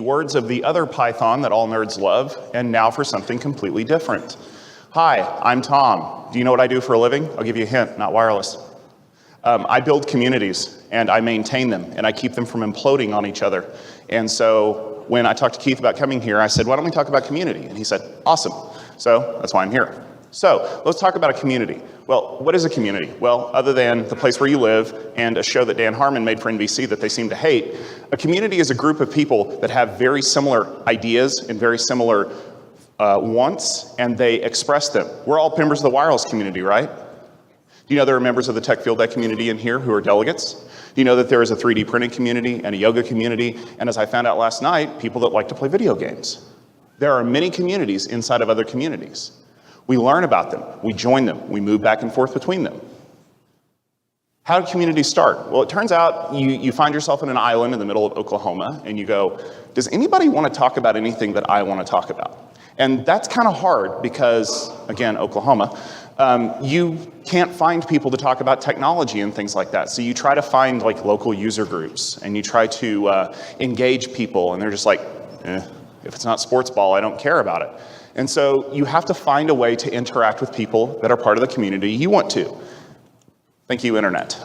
words of the other Python that all nerds love, and now for something completely different. Hi, I'm Tom. Do you know what I do for a living? I'll give you a hint, not wireless. I build communities, and I maintain them, and I keep them from imploding on each other. And so when I talked to Keith about coming here, I said, why don't we talk about community? And he said, awesome. So that's why I'm here. So let's talk about a community. Well, what is a community? Well, other than the place where you live and a show that Dan Harmon made for NBC that they seem to hate, a community is a group of people that have very similar ideas and very similar wants, and they express them. We're all members of the wireless community, right? Do you know there are members of the Tech Field Day community in here who are delegates? Do you know that there is a 3D printing community and a yoga community, and as I found out last night, people that like to play video games? There are many communities inside of other communities. We learn about them, we join them, we move back and forth between them. How do communities start? Well, it turns out you find yourself in an island in the middle of Oklahoma, and you go, does anybody want to talk about anything that I want to talk about? And that's kind of hard because, again, Oklahoma, you can't find people to talk about technology and things like that. So you try to find like local user groups, and you try to engage people, and they're just like, if it's not sports ball, I don't care about it. And so you have to find a way to interact with people that are part of the community you want to. Thank you, Internet.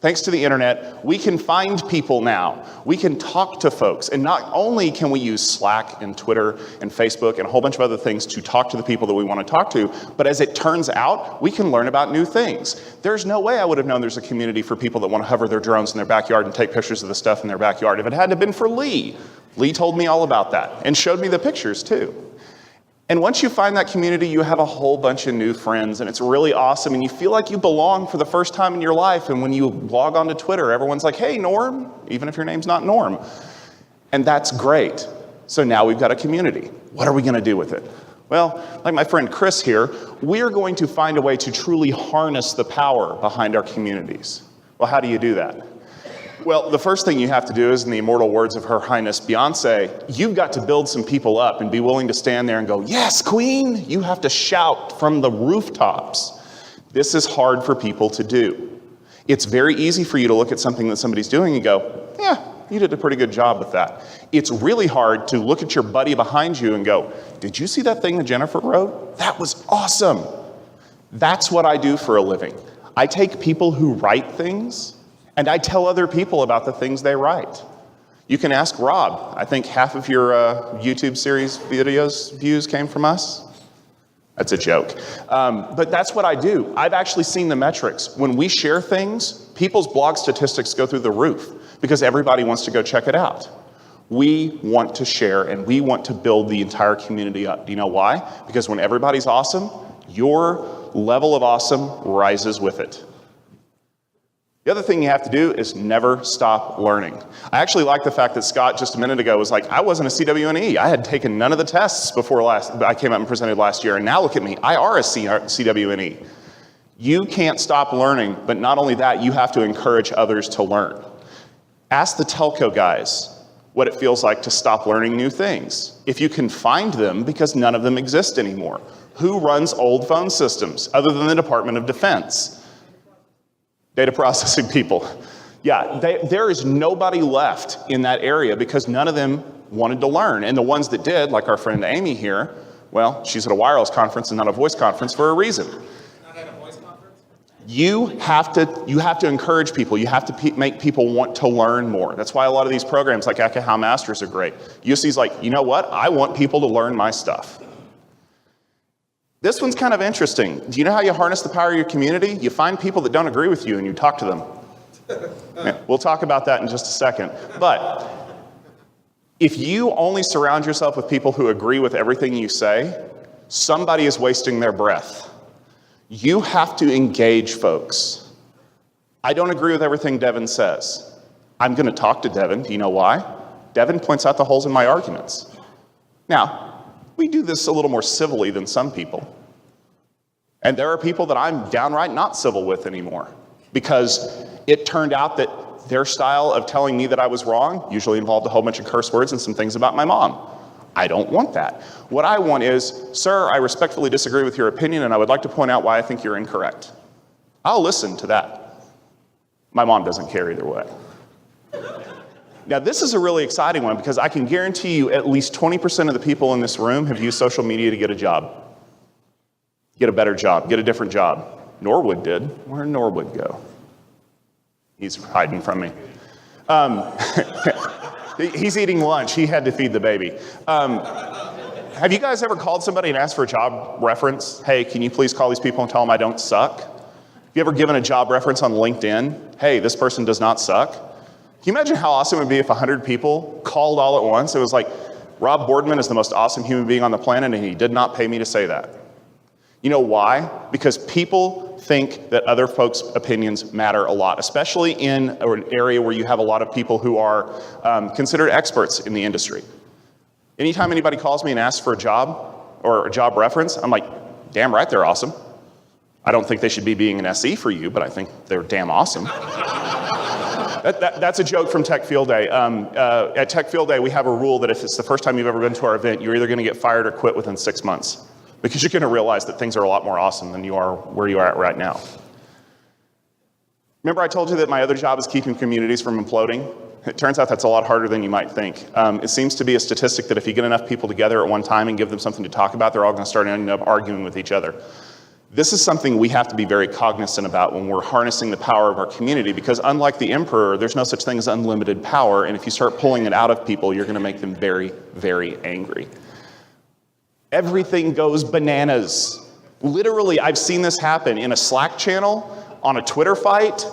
Thanks to the Internet, we can find people now. We can talk to folks. And not only can we use Slack and Twitter and Facebook and a whole bunch of other things to talk to the people that we want to talk to, but as it turns out, we can learn about new things. There's no way I would have known there's a community for people that want to hover their drones in their backyard and take pictures of the stuff in their backyard if it hadn't been for Lee. Lee told me all about that and showed me the pictures too. And once you find that community, you have a whole bunch of new friends, and it's really awesome, and you feel like you belong for the first time in your life. And when you log onto Twitter, everyone's like, hey, Norm, even if your name's not Norm. And that's great. So now we've got a community. What are we going to do with it? Well, like my friend Chris here, we are going to find a way to truly harness the power behind our communities. Well, how do you do that? Well, the first thing you have to do is, in the immortal words of Her Highness Beyonce, you've got to build some people up and be willing to stand there and go, yes, queen! You have to shout from the rooftops. This is hard for people to do. It's very easy for you to look at something that somebody's doing and go, yeah, you did a pretty good job with that. It's really hard to look at your buddy behind you and go, did you see that thing that Jennifer wrote? That was awesome. That's what I do for a living. I take people who write things, and I tell other people about the things they write. You can ask Rob. I think half of your YouTube series views came from us. That's a joke. But that's what I do. I've actually seen the metrics. When we share things, people's blog statistics go through the roof because everybody wants to go check it out. We want to share, and we want to build the entire community up. Do you know why? Because when everybody's awesome, your level of awesome rises with it. The other thing you have to do is never stop learning. I actually like the fact that Scott just a minute ago was like, I wasn't a CWNE. I had taken none of the tests before I came out and presented last year, and now look at me. I are a CWNE. You can't stop learning, but not only that, you have to encourage others to learn. Ask the telco guys what it feels like to stop learning new things. If you can find them, because none of them exist anymore. Who runs old phone systems other than the Department of Defense? Data processing people. Yeah, there is nobody left in that area because none of them wanted to learn. And the ones that did, like our friend Amy here, well, she's at a wireless conference and not a voice conference for a reason. Not at a voice conference? You have to encourage people. You have to make people want to learn more. That's why a lot of these programs like Ekahau Masters are great. UC's like, you know what? I want people to learn my stuff. This one's kind of interesting. Do you know how you harness the power of your community? You find people that don't agree with you and you talk to them. Yeah, we'll talk about that in just a second. But if you only surround yourself with people who agree with everything you say, somebody is wasting their breath. You have to engage folks. I don't agree with everything Devin says. I'm going to talk to Devin. Do you know why? Devin points out the holes in my arguments. Now, we do this a little more civilly than some people. And there are people that I'm downright not civil with anymore because it turned out that their style of telling me that I was wrong usually involved a whole bunch of curse words and some things about my mom. I don't want that. What I want is, sir, I respectfully disagree with your opinion and I would like to point out why I think you're incorrect. I'll listen to that. My mom doesn't care either way. Now, this is a really exciting one because I can guarantee you at least 20% of the people in this room have used social media to get a job. Get a better job, get a different job. Norwood did. Where'd Norwood go? He's hiding from me. He's eating lunch. He had to feed the baby. Have you guys ever called somebody and asked for a job reference? Hey, can you please call these people and tell them I don't suck? Have you ever given a job reference on LinkedIn? Hey, this person does not suck. Can you imagine how awesome it would be if 100 people called all at once? It was like, Rob Boardman is the most awesome human being on the planet, and he did not pay me to say that. You know why? Because people think that other folks' opinions matter a lot, especially in an area where you have a lot of people who are considered experts in the industry. Anytime anybody calls me and asks for a job or a job reference, I'm like, damn right they're awesome. I don't think they should be being an SE for you, but I think they're damn awesome. That's a joke from Tech Field Day. At Tech Field Day, we have a rule that if it's the first time you've ever been to our event, you're either going to get fired or quit within 6 months. Because you're going to realize that things are a lot more awesome than you are where you are at right now. Remember I told you that my other job is keeping communities from imploding? It turns out that's a lot harder than you might think. It seems to be a statistic that if you get enough people together at one time and give them something to talk about, they're all going to start ending up arguing with each other. This is something we have to be very cognizant about when we're harnessing the power of our community, because unlike the emperor, there's no such thing as unlimited power, and if you start pulling it out of people, you're going to make them very, very angry. Everything goes bananas. Literally, I've seen this happen in a Slack channel, on a Twitter fight.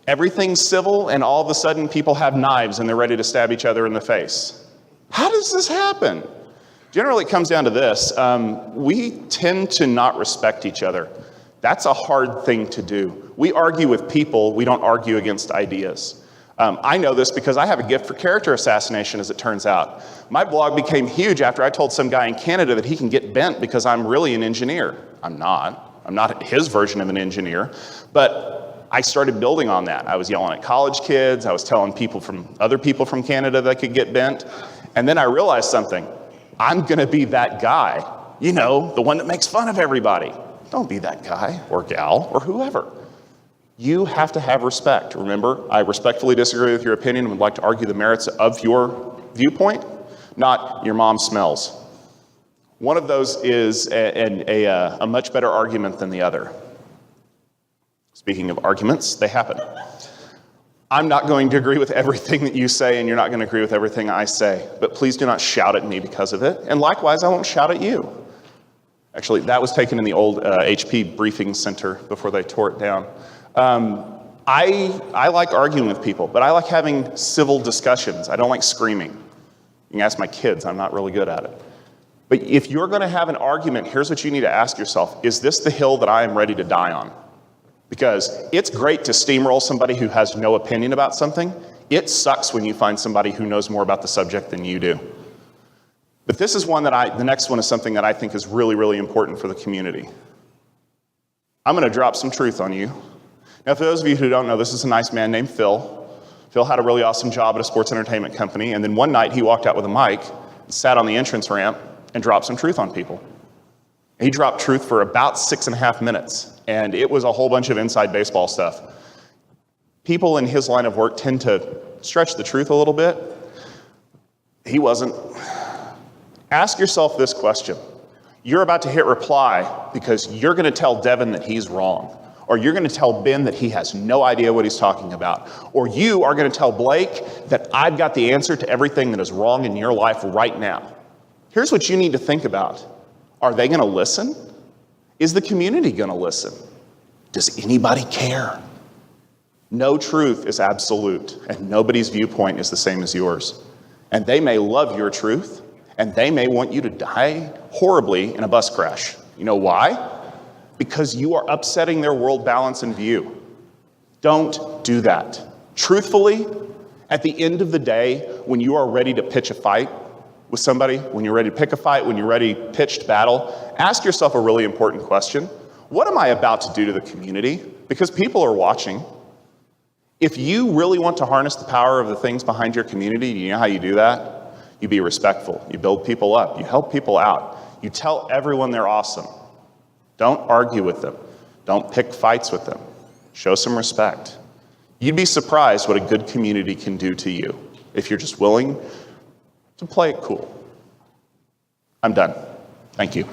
Everything's civil, and all of a sudden people have knives and they're ready to stab each other in the face. How does this happen? Generally, it comes down to this. We tend to not respect each other. That's a hard thing to do. We argue with people, we don't argue against ideas. I know this because I have a gift for character assassination, as it turns out. My blog became huge after I told some guy in Canada that he can get bent because I'm really an engineer. I'm not his version of an engineer, but I started building on that. I was yelling at college kids. I was telling other people from Canada that could get bent. And then I realized something. I'm going to be that guy, the one that makes fun of everybody. Don't be that guy or gal or whoever. You have to have respect. Remember, I respectfully disagree with your opinion and would like to argue the merits of your viewpoint, not your mom smells. One of those is a much better argument than the other. Speaking of arguments, they happen. I'm not going to agree with everything that you say, and you're not going to agree with everything I say, but please do not shout at me because of it, and likewise, I won't shout at you. Actually, that was taken in the old HP briefing center before they tore it down. I like arguing with people, but I like having civil discussions. I don't like screaming. You can ask my kids, I'm not really good at it. But if you're going to have an argument, here's what you need to ask yourself. Is this the hill that I am ready to die on? Because it's great to steamroll somebody who has no opinion about something. It sucks when you find somebody who knows more about the subject than you do. But this is one the next one is something that I think is really, really important for the community. I'm going to drop some truth on you. Now, for those of you who don't know, this is a nice man named Phil. Phil had a really awesome job at a sports entertainment company, and then one night he walked out with a mic, sat on the entrance ramp, and dropped some truth on people. He dropped truth for about 6.5 minutes, and it was a whole bunch of inside baseball stuff. People in his line of work tend to stretch the truth a little bit. He wasn't. Ask yourself this question. You're about to hit reply because you're going to tell Devin that he's wrong. Or you're going to tell Ben that he has no idea what he's talking about. Or you are going to tell Blake that I've got the answer to everything that is wrong in your life right now. Here's what you need to think about. Are they going to listen? Is the community going to listen? Does anybody care? No truth is absolute, and nobody's viewpoint is the same as yours. And they may love your truth, and they may want you to die horribly in a bus crash. You know why? Because you are upsetting their world balance and view. Don't do that. Truthfully, at the end of the day, when you are ready to pitch a fight with somebody, when you're ready to pick a fight, when you're ready to pitch battle, ask yourself a really important question. What am I about to do to the community? Because people are watching. If you really want to harness the power of the things behind your community, do you know how you do that? You be respectful. You build people up. You help people out. You tell everyone they're awesome. Don't argue with them. Don't pick fights with them. Show some respect. You'd be surprised what a good community can do to you. if you're just willing to play it cool. I'm done. Thank you.